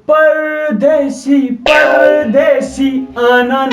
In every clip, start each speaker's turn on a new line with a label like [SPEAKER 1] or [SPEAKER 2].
[SPEAKER 1] परदेसी परदेसी आना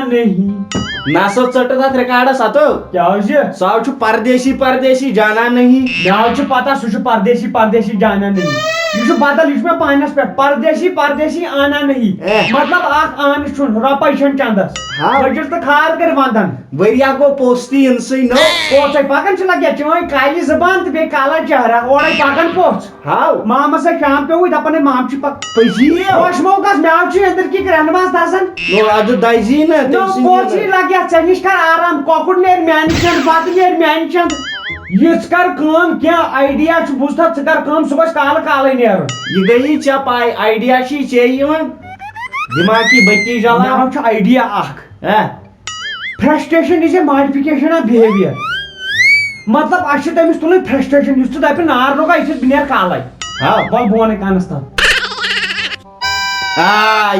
[SPEAKER 1] नहीं
[SPEAKER 2] नासो चटदात रिकॉर्ड सातो
[SPEAKER 1] क्या
[SPEAKER 2] साव छु परदेसी परदेसी जाना नहीं
[SPEAKER 1] मे पता सह परदेसी परदेसी जाना नहीं यह बदल यह पानस पे परदेसी परदेसी आना नहीं मतलब आन रुपये चंदस बजस तो खार कर वंदन
[SPEAKER 2] वरिया गो पोस्ती इनसे नो
[SPEAKER 1] पोच पकन लगे चोन काली जबान तो बे काला चेहरा और पकन पोच
[SPEAKER 2] हाउ
[SPEAKER 1] मामा से शाम पे दपन माम
[SPEAKER 2] पजी
[SPEAKER 1] खुश मौकस मे अंदर की रहनमाज दसन
[SPEAKER 2] नो अद दाइजी न
[SPEAKER 1] नो पोची लगे चनिश कर आराम कोकुड़ नेर म्यान चंद बात नेर म्यान चंद यह कर काम क्या आइडिया बुझता कर काम सुबह काल काल नेर
[SPEAKER 2] ये गई चा पाई आइडिया शी चाहिए दिमागी बत्ती जला
[SPEAKER 1] मे idea frustration is a modification of behaviour मतलब अश तमिस तुल फ्रस्ट्रेशन इस दप नार रोगा इस नेर काल हाँ बल बोन कानस तम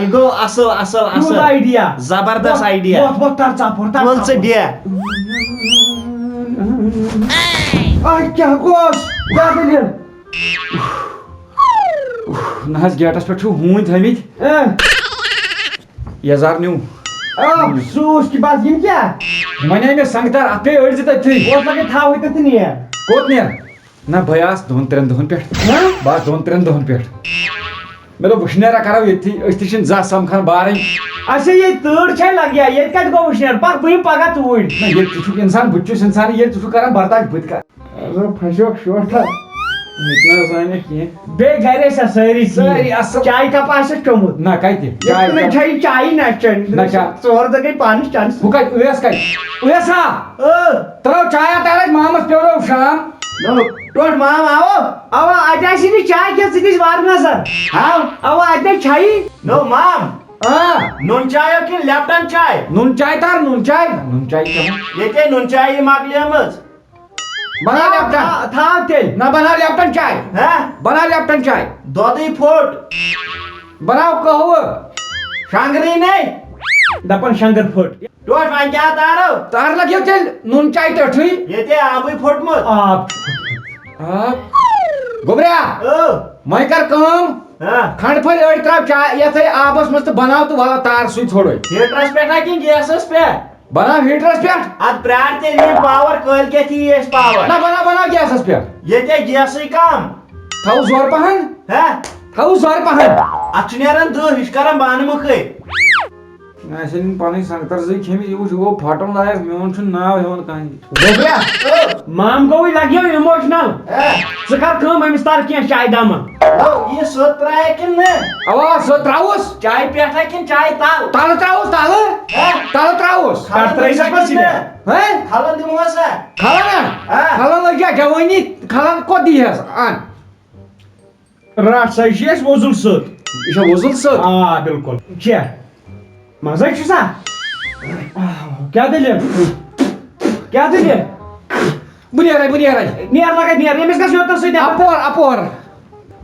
[SPEAKER 2] ये गो असल असल असल
[SPEAKER 1] आइडिया
[SPEAKER 2] जबरदस्त आइडिया
[SPEAKER 1] बहुत तर चापोर तर
[SPEAKER 2] बोल से बिया
[SPEAKER 1] क्या गोस क्या दलिल
[SPEAKER 3] ना गेटस पे हूं थमित यजार न्यू
[SPEAKER 1] अफसोस की बात यम क्या
[SPEAKER 3] मने मे संगतार अत पे अड़ज तथी
[SPEAKER 1] ओस लगे था होत त नियर
[SPEAKER 3] कोत नेर ना भयास 2-3 दोहन पे बस 2-3 दोहन पे मे दोप वुशनेरा करो ये जा समखान बारन
[SPEAKER 1] अच्छा ये तड़ छ लगे ये कत गो वुशनेर पर बम पगा तूड़
[SPEAKER 3] ना ये तुछ इंसान बुच्चुस इंसान ये तुछ कर बर्दाश्त बुत कर
[SPEAKER 1] अरे फसो शोटा
[SPEAKER 3] इतना जाने की
[SPEAKER 1] बे घरे से सारी
[SPEAKER 3] सारी असल
[SPEAKER 1] चाय का पास चोमुत
[SPEAKER 3] ना काई
[SPEAKER 1] चाय ना चाय चाय ना चन
[SPEAKER 3] ना चा
[SPEAKER 1] सोर दगे पानी चांस
[SPEAKER 3] बुका उयस उयसा तरो चाय तारे मामस पेरो शाम
[SPEAKER 2] नो टोट माम आओ
[SPEAKER 1] अवा आजासी ने चाय के सिदिस वार नजर
[SPEAKER 2] हां
[SPEAKER 1] अवा आते चाय
[SPEAKER 2] नो माम नून चाय कि लेफ्टन चाय
[SPEAKER 3] नून चाय क्या
[SPEAKER 2] ये नून चाय मागलियमस
[SPEAKER 3] बना लेफ्टन
[SPEAKER 1] था तेल
[SPEAKER 3] ना बना लेफ्टन चाय
[SPEAKER 2] हैं
[SPEAKER 3] बना लेफ्टन चाय
[SPEAKER 2] दोदी फोट
[SPEAKER 3] बनाओ कहो
[SPEAKER 2] शांगरी नहीं
[SPEAKER 1] दपन शंकर फुट
[SPEAKER 2] टोट मान क्या तारो
[SPEAKER 3] तार लगियो तेल नून चाय टठी
[SPEAKER 2] ये आबू फुटमुत
[SPEAKER 1] आप
[SPEAKER 3] गोबरिया मैं कर काम
[SPEAKER 2] हां
[SPEAKER 3] खंड फल अड़ त्राव चाय ये थे आबस मस्त बनाओ तो वाला तार सुई छोड़ो
[SPEAKER 2] हीटरस पे ना कि गैसस पे
[SPEAKER 3] बना हीटरस पे
[SPEAKER 2] अद प्राण ते ये पावर कल के थी ये पावर
[SPEAKER 3] ना बना गैसस पे
[SPEAKER 2] ये गैस काम
[SPEAKER 3] थाउ जोर पहन
[SPEAKER 2] हैं
[SPEAKER 3] थाउ जोर पहन
[SPEAKER 2] अचनेरन दो हिस्करन बान मुखे
[SPEAKER 3] ऐसे पानी संगतर से खेमी वो फाटम लायक मेवन छु नाव हेवन कानी
[SPEAKER 1] गोबरिया माम को लगियो इमोशनल सकर काम हम स्टार के चाय दाम
[SPEAKER 2] ये सोत प्राय कि न
[SPEAKER 3] अवा सो त्राउस
[SPEAKER 2] चाय पेठा कि चाय ताल
[SPEAKER 3] ताल त्राउस ताल त्राउस
[SPEAKER 1] काट त्रई से पसी
[SPEAKER 3] हैं
[SPEAKER 2] खालन दिमोसा
[SPEAKER 3] खाला लगिया जवानी खाला को दिहस आन
[SPEAKER 1] रात सजेस वजुल सत
[SPEAKER 3] इशा वजुल सत
[SPEAKER 1] बिल्कुल क्या मजा सा क्या दलिल
[SPEAKER 3] बुनियाराय
[SPEAKER 1] नियर लगा नियर यमिस का जोत से
[SPEAKER 3] अपोर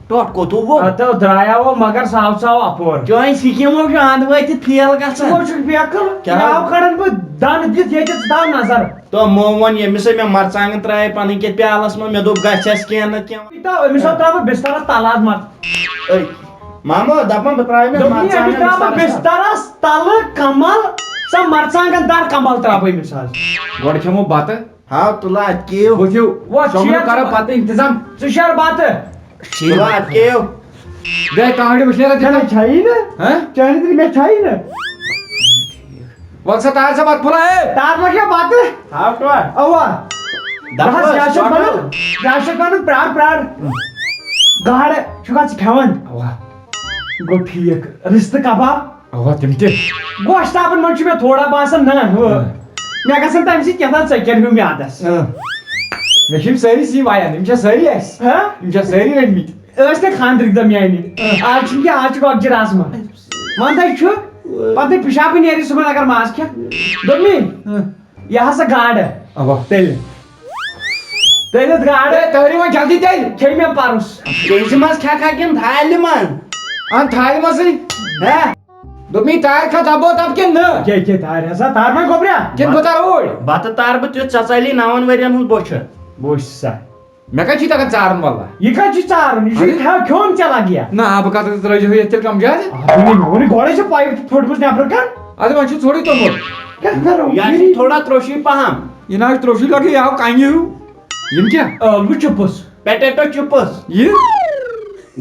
[SPEAKER 2] टोट को तो
[SPEAKER 1] तो द्राया वो मगर साव अपोर
[SPEAKER 2] जोय सिकिमो जान वति फेल गसन
[SPEAKER 1] वो छु बेकल क्या करन ब दान दित ये दाव नजर
[SPEAKER 2] तो मोवन यमिस में मरचांग त्राय पानी के प्यालस में मे दो गछस के न के
[SPEAKER 1] तो यमिस त्राव बिस्तर तालाज मत
[SPEAKER 2] मामो दपन बत्राय में
[SPEAKER 1] मरचांग त्राव बिस्तर तल कमल सब मरचांग दार कमल त्राव मिसाल
[SPEAKER 3] गोड़ खेमो बात
[SPEAKER 2] हां तुला के
[SPEAKER 3] बुझियो वो सोमन करो बात इंतजाम
[SPEAKER 1] सुशर बात
[SPEAKER 2] तुला के
[SPEAKER 3] दे कांगड़ी बसलेरा
[SPEAKER 1] चल
[SPEAKER 3] देना
[SPEAKER 1] छाई न
[SPEAKER 3] हैं
[SPEAKER 1] चांदी में छाई न
[SPEAKER 3] वक्स तार से बात फुला है
[SPEAKER 1] तार लगे बात
[SPEAKER 2] हां तो
[SPEAKER 1] अवा दहस जाशक बन प्राण गाड़ छुका खेवन
[SPEAKER 3] अवा
[SPEAKER 1] गो ठीक रिश्ते कबाब
[SPEAKER 3] अवा तिमते
[SPEAKER 1] गोश्तापन मन में थोड़ा बासन ना हो मैं गसन तम सी केता चकर हूं मैं आदस
[SPEAKER 3] मेशिम सारी सी वाया निमचा सारी एस
[SPEAKER 1] हां
[SPEAKER 3] निमचा सारी रेडमीट
[SPEAKER 1] ऐसे खानद्रिक दम यानी आज की आज को अजरास में वंदे छु पते पिशाब नेरी सुबह अगर मास क्या दमी यहां से गाड़
[SPEAKER 3] अवा
[SPEAKER 1] तेल गाड़
[SPEAKER 3] तहरी में जल्दी तेल
[SPEAKER 1] खेल में पारुस
[SPEAKER 2] केजमस खा किन थाली मन
[SPEAKER 3] अन थाली में से
[SPEAKER 2] है
[SPEAKER 3] दोमी तार खा दबो तब के न
[SPEAKER 1] के तार है सा तार में गोबरिया
[SPEAKER 3] के बता रोड
[SPEAKER 2] बात तार बत चचाली नावन वरियन हु बोछ
[SPEAKER 1] बोसा
[SPEAKER 3] मैं कह तगन चारन वाला
[SPEAKER 1] ये चार खोन चला गया
[SPEAKER 3] ना अब कत त्रो ये तेल कम ज्यादा
[SPEAKER 1] गोड़े से पाइप फुटबुस नेबर कर
[SPEAKER 3] अरे वंश थोड़ी तो मोट
[SPEAKER 1] क्या करो
[SPEAKER 2] या थोड़ा त्रोशी पहम
[SPEAKER 3] ये ना त्रोशी लगे आओ कांगे हूं ये क्या
[SPEAKER 1] आलू चिप्स
[SPEAKER 2] पोटैटो चिप्स
[SPEAKER 3] ये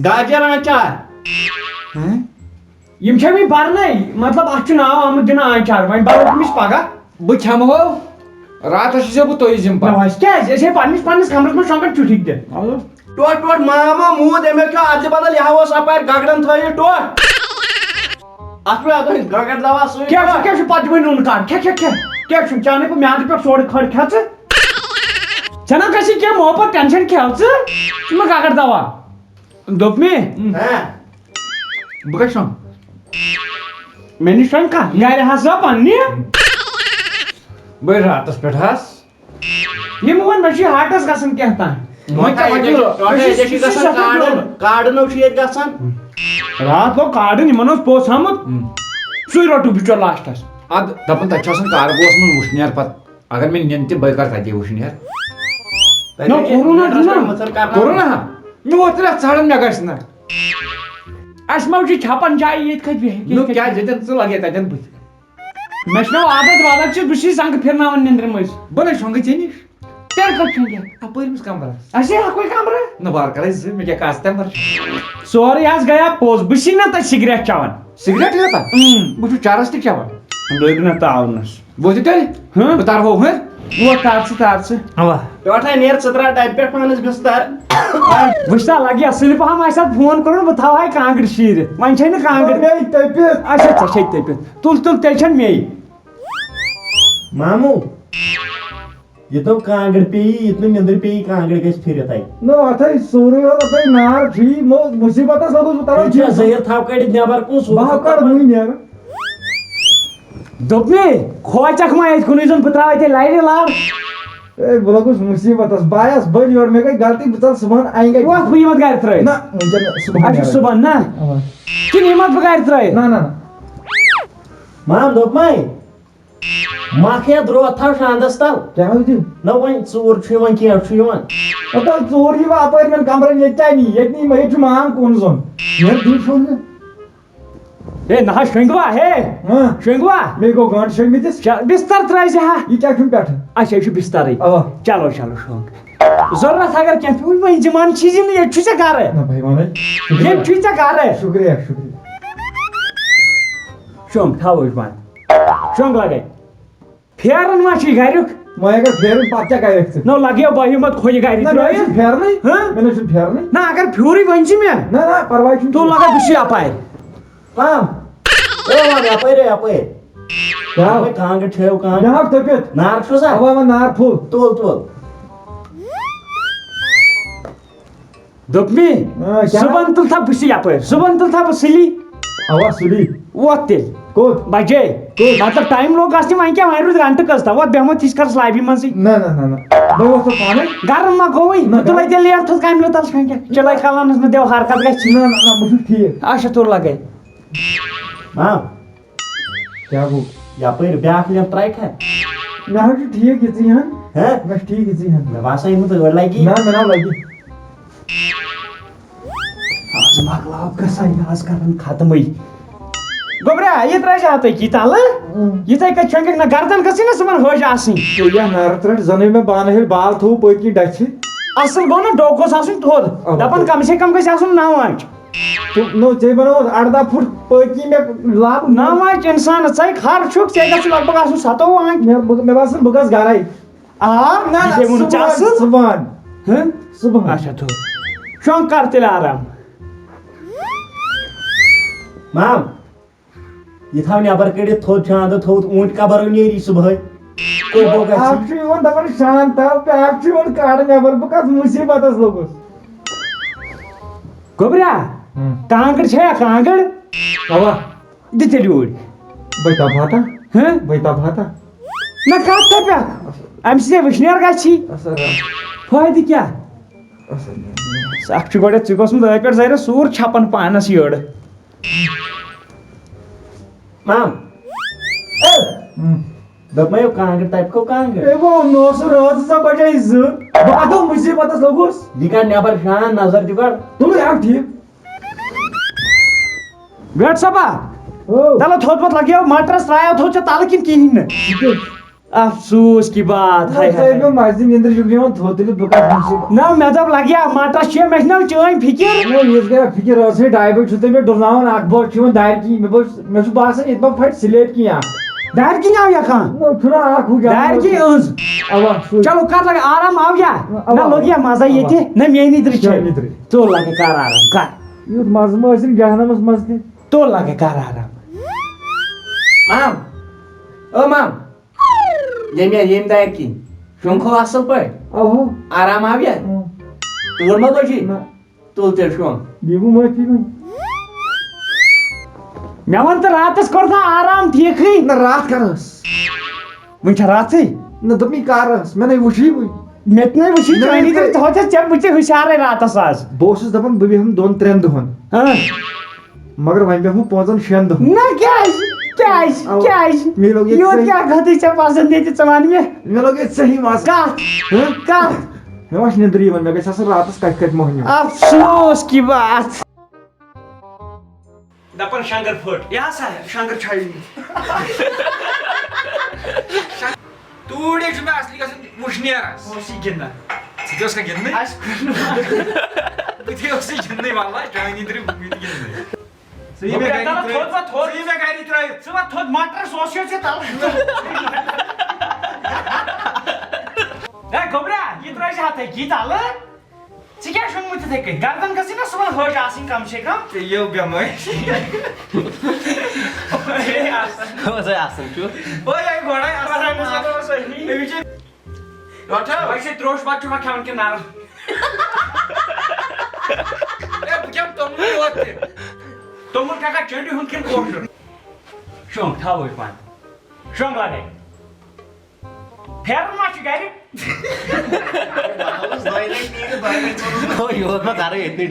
[SPEAKER 2] गाजर अचार
[SPEAKER 3] हैं
[SPEAKER 1] यम छे मी बरने मतलब अच नाव आम दिन आचार वहीं बारो तुमिस पगा
[SPEAKER 3] बु खम हो रात से बु तो जिम पर
[SPEAKER 1] नवाज क्या ऐसे पानिस कमरस में शंकर चुटिक दे
[SPEAKER 2] टोट मामा मुंह दे में क्या आज बदल यहाँ वो सपायर गागरन था ये टोट आपने तो गागर दवा सुई
[SPEAKER 1] क्या पद में नून काट क्या चाने को म्याद पे सोड़ खड़ खाच चना कसी क्या मोहब्बत टेंशन खेलच तुम काकर दवा दोप में
[SPEAKER 2] हां
[SPEAKER 3] बुकशम
[SPEAKER 1] मैंने शंका गाय हसा पानी
[SPEAKER 3] बै रातस पेठास
[SPEAKER 1] ये मोहन बशी हार्टस गसन कहता है
[SPEAKER 2] कार्डनो गसन
[SPEAKER 1] रात को कार्डन मनोज पोस हमत सुई रोटू बिचो लास्टस
[SPEAKER 3] अद दपन तछसन कारगोस मन वुशनियार पत अगर मैं नियंति बैकर ताजे वुशनियार
[SPEAKER 1] नो कोरोना
[SPEAKER 3] मैं ओतरा छाड़न में गसना
[SPEAKER 1] असमाउची छापन जाय ये खज
[SPEAKER 3] नो क्या जतन स लगे तजन बुझ
[SPEAKER 1] मशनो आदत छ बुशी संग फिरनावन निंद्र मस
[SPEAKER 3] बने संग चेनी
[SPEAKER 1] तेर कछन
[SPEAKER 3] अपरिमस कमरा
[SPEAKER 1] असे कोई कमरा
[SPEAKER 3] न बार करे से मैं क्या कास्ते मर
[SPEAKER 1] सोरी आज गया पोस बुशी ना त सिगरेट चावन
[SPEAKER 3] सिगरेट लेता बुछु चारस टिक चावन
[SPEAKER 1] लोग ना तावनस
[SPEAKER 3] बोझे तेरे हां बता रहा हूं
[SPEAKER 1] वो तार से
[SPEAKER 2] हवा टोटा नेर 17 टाइप पे पानस बिस्तर
[SPEAKER 1] वस्ता लगी असली पहम आसा फोन करो बताओ है कांगड़ शीर मन छै न कांगड़ में तपे अच्छा छै तपे तुल तेछन में
[SPEAKER 2] मामू ये तो कांगड़ पे इतने निंद्र पे कांगड़ के फिर थाई
[SPEAKER 1] नो अथै सूर्य और अथै नार छी मुसीबत सब उतारो
[SPEAKER 2] छी जहर थाव कड़ी नेबर को सो
[SPEAKER 1] बाह कर मुई नेर दोपने खोचक मा इस कुनिजन पत्रावे थे लाइरे लार ए बोला कुछ मुसीबत अस बायस बड़ी और में गलती बता सुबह आएंगे वो भी मत गायर त्रय ना मुझे सुबह अच्छा सुबह ना कि हिम्मत बगायर त्रय ना
[SPEAKER 2] माम दोप माई माखे द्रो था शांदस्ता
[SPEAKER 1] क्या हो जी
[SPEAKER 2] न वइन चोर छुवन के छुवन
[SPEAKER 1] अत चोर ही अपार्टमेंट कमरे में चाइनी यतनी महेश माम कौन जोन यार दूर फोन ए ना शंगवा है हां शंगवा मेरे को गांठ शंग में बिस्तर त्राई से हा ये क्या क्यों बैठा अच्छा ये बिस्तर है चलो शंग जरूरत अगर क्या कोई वही जमान चीज नहीं ये छुचा कार है ना भाई माने ये छुचा कार है शुक्रिया शंग थाओ जमान शंग लगे फेरन माची गायरुक मैं अगर फेरन पाचा गायरुक न लगे भाई मत खोई गायरुक ना फेर नहीं हां मैंने सुन फेर नहीं ना अगर फ्यूरी वंजी में ना परवाह तो लगा बिशी आपाए
[SPEAKER 2] काम ओ मान आपे क्या मैं कांगड़ छेव कांगड़
[SPEAKER 1] यहाँ तबियत
[SPEAKER 2] नार छो सा
[SPEAKER 1] हवा में नार फूल
[SPEAKER 2] तोल
[SPEAKER 1] दोपमी सुबन तुल था बिशी आपाए सुबन तुल था बसिली हवा सुली वो तेल को बजे मतलब टाइम लोग आस्ती मां क्या मारू घंटे कसता वो बेहमत इस कर स्लाइबी मन से ना भाई वो तो पाने गरम मा कोई तो भाई चल यार तो काम लेता है क्या चला खालानस में देव हरकत गछ ना मुझे ठीक अच्छा तो लगे
[SPEAKER 2] हां
[SPEAKER 1] क्या वो
[SPEAKER 2] या पे ब्याह ले ट्राई है
[SPEAKER 1] ना ठीक है जी हां
[SPEAKER 2] हैं
[SPEAKER 1] मैं ठीक है जी हां
[SPEAKER 2] मैं वासा इन तो वर लागी
[SPEAKER 1] ना मैं ना लगी आज मागला का सही आज करन खत्म हुई गोबरा ये ट्राई जाते की ताल ये तय का चंग ना गर्दन कसी ना समन हो जासी तो या नरत्रट जने में बान है बाल थो पकी डछ असल गो ना डोको सासुन थोद दपन कम से कम के सासुन ना वाच तो नो जे बनो 8 फुट पकी में लाभ ना वाच इंसान सही खार छुक से का लगभग आसु सातो वाच मैं बस बगस गाराई ना ये मुन चास सुबह हैं सुबह अच्छा तो शौक करते आराम
[SPEAKER 2] माम ये था ने बर केड़े थो चांद थो ऊंट का बर नेरी सुबह को बोगा
[SPEAKER 1] आप जीवन दबर शांत पे आप जीवन काड़ ने बर बकस मुसीबत अस लोगस गोबरा कांगड़ छे कांगड़ हवा दिते लियोड बैता भाता हैं बैता भाता ना काट पे एमसी विष्णुर गाची फायदे क्या साक्षी गोडे चिकोस में दय जायरे सूर छापन पानस योड
[SPEAKER 2] माम दपमायो कांगर टाइप को कांगर
[SPEAKER 1] ए वो नोस रोज सा बजाई ज बादो मुसीबत लगोस
[SPEAKER 2] दिका नेबर शान नजर दिकर
[SPEAKER 1] तू यार ठीक बैठ सबा तला थोत मत लगियो मटर सराया थो छ ताल किन किन अफसोस की बात है
[SPEAKER 3] मैं माजी नींदर जुगली में धोतली दुकान से
[SPEAKER 1] ना मैं जब लगिया मटर छे मैं चोइन फिकिर
[SPEAKER 3] मैं ये गया फिकर रसे डायबेट छुते में डरनावन अखबार छिवन दायर की मैं सु बासन इतना फट सिलेट की यहां
[SPEAKER 1] दार की ना या खान
[SPEAKER 3] ना थोड़ा आंख हो गया
[SPEAKER 1] दार की उस
[SPEAKER 3] अब
[SPEAKER 1] चलो कर लगे आराम आ गया ना लोगिया मजा ये न मेनी दृश्य तो लगे कर आराम कर
[SPEAKER 3] ये मज मसिन जहनमस मस्ती
[SPEAKER 1] तो लगे कर आराम
[SPEAKER 2] माम ओ माम येम दायर की शंखो असल पे
[SPEAKER 3] अब
[SPEAKER 2] आराम आ गया तोर मत बची तोल ते शंख
[SPEAKER 3] दीबू मची
[SPEAKER 1] मैं वन तो रातस कर आराम ठीक है
[SPEAKER 3] ना रात करस
[SPEAKER 1] वन रात
[SPEAKER 3] ना दमी कारस मैंने वुशी
[SPEAKER 1] मेत नहीं वुशी चोनी तो होते जब मुझे हुशार है रातस आज
[SPEAKER 3] बोसस दपन बबी हम 2-3 दोहन
[SPEAKER 1] हां
[SPEAKER 3] मगर वहीं पे हम 5-6 दोहन
[SPEAKER 1] ना क्या
[SPEAKER 3] मे लोग
[SPEAKER 1] यो क्या खाती छ पसंद देती चमान में
[SPEAKER 3] मे लोग सही मास
[SPEAKER 1] का
[SPEAKER 3] मैं वाश निद्री मन मैं गसा रातस कट मोहनी
[SPEAKER 1] अफसोस की बात दपन शंकर फुट या सा शंकर छाई
[SPEAKER 3] तूड़े जुमे असली गसन मुशनियारस
[SPEAKER 1] ओसी गिंदा
[SPEAKER 3] सिदोस का गिंदे
[SPEAKER 1] आज
[SPEAKER 3] बिथे ओसी गिंदे वाला जानी निद्री गिंदे
[SPEAKER 1] सही में गाड़ी ट्राई सुबह थोड़ मटर सोसियो से ताल ए गोबरा ये ट्राई जाते की ताल चिक्या शंग मुझे देखे गर्दन कसी ना सुबह हो जासिंग कम से कम
[SPEAKER 3] यो गमय
[SPEAKER 2] हो जाए आसन छु
[SPEAKER 1] ओ ये घोड़ा आवाज में सब सही ए विजय
[SPEAKER 2] डॉक्टर
[SPEAKER 1] वैसे त्रोश बात चुका खान के नार
[SPEAKER 3] ए बुजम तुम नहीं होते
[SPEAKER 1] तुम काका चंडी हुन के कोश शोंग था वो पान शोंग लागे फेर माच गाड़ी
[SPEAKER 2] हो यो मत आ रही इतनी